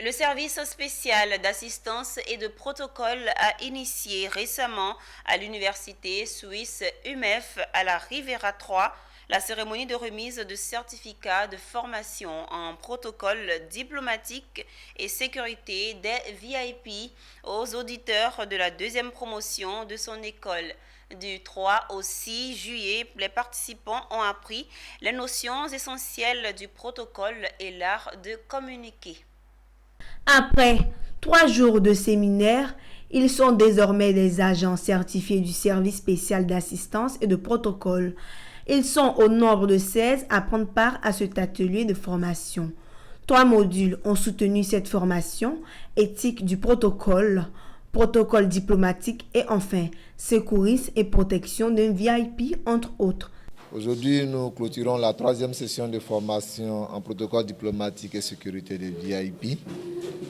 Le service spécial d'assistance et de protocole a initié récemment à l'université suisse UMEF à la Riviera 3 la cérémonie de remise de certificats de formation en protocole diplomatique et sécurité des VIP aux auditeurs de la deuxième promotion de son école. Du 3 au 6 juillet, les participants ont appris les notions essentielles du protocole et l'art de communiquer. Après 3 jours de séminaire, ils sont désormais des agents certifiés du service spécial d'assistance et de protocole. Ils sont au nombre de 16 à prendre part à cet atelier de formation. 3 modules ont soutenu cette formation: éthique du protocole, protocole diplomatique et enfin secourisme et protection d'un VIP, entre autres. Aujourd'hui, nous clôturons la 3e session de formation en protocole diplomatique et sécurité des VIP.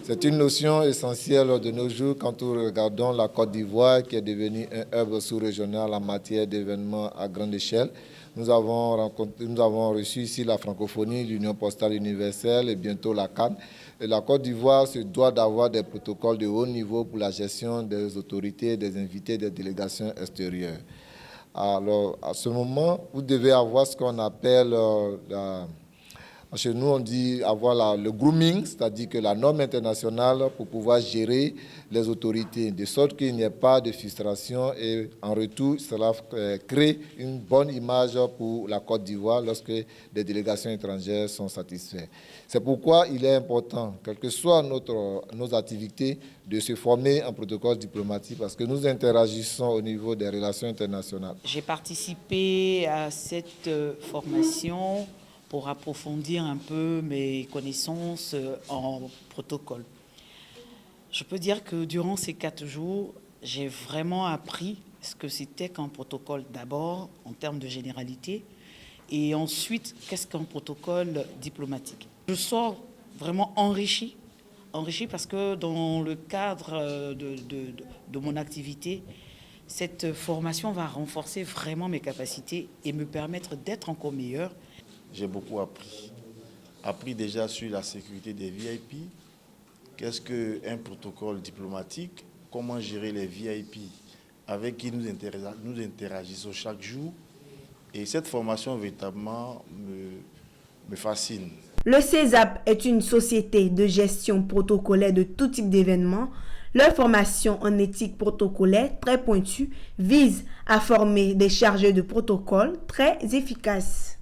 C'est une notion essentielle de nos jours quand nous regardons la Côte d'Ivoire qui est devenue un hub sous-régional en matière d'événements à grande échelle. Nous avons reçu ici la francophonie, l'Union postale universelle et bientôt la CAN. Et la Côte d'Ivoire se doit d'avoir des protocoles de haut niveau pour la gestion des autorités, des invités, des délégations extérieures. Alors, à ce moment, vous devez avoir ce qu'on appelle, chez nous on dit avoir le grooming, c'est-à-dire que la norme internationale pour pouvoir gérer les autorités, de sorte qu'il n'y ait pas de frustration et en retour, cela crée une bonne image pour la Côte d'Ivoire lorsque les délégations étrangères sont satisfaites. C'est pourquoi il est important, quelles que soient nos activités, de se former en protocole diplomatique parce que nous interagissons au niveau des relations internationales. J'ai participé à cette formation pour approfondir un peu mes connaissances en protocole. Je peux dire que durant ces 4 jours, j'ai vraiment appris ce que c'était qu'un protocole d'abord en termes de généralité et ensuite qu'est-ce qu'un protocole diplomatique. Je sors vraiment enrichi parce que dans le cadre de mon activité, cette formation va renforcer vraiment mes capacités et me permettre d'être encore meilleur. J'ai beaucoup appris déjà sur la sécurité des VIP, qu'est-ce qu'un protocole diplomatique, comment gérer les VIP avec qui nous interagissons chaque jour. Et cette formation véritablement me fascine. Le CESAP est une société de gestion protocolaire de tout type d'événements. Leur formation en éthique protocolaire très pointue vise à former des chargés de protocole très efficaces.